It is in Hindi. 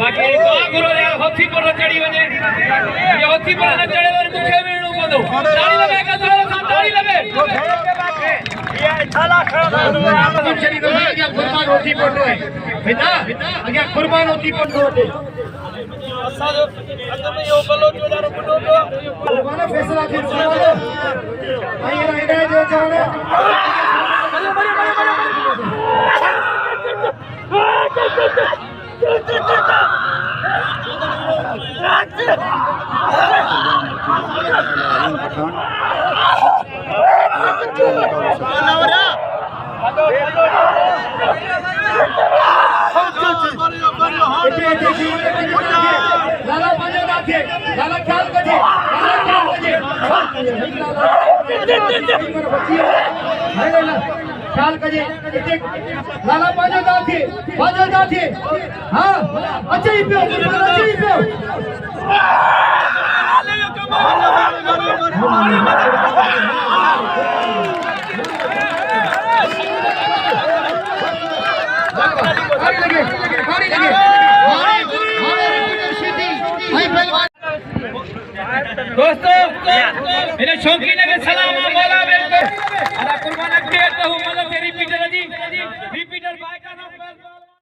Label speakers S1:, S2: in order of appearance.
S1: बाकी गुरु यार होथी पर चढ़ी वने ये होथी पर न चढ़े वर मुखे वेणु पदो ताली लगे का ताली लगे ये छाला खड़ा शरीर में क्या कुर्बान होती पड़ो है बेटा अगे कुर्बान होती पड़ो है असा जो अंदर में यो बलो जो दारो बुडो को माने फैसला थी आई राइडे जो जाने लाला पाजो नाथे लाला ख्याल कजे ख्याल कजे लाला पाजो नाथे हां अच्छे ही पे दोस्तों मेरे शौकीन के सलाम बोला बिल्कुल अरे कुर्बान के तो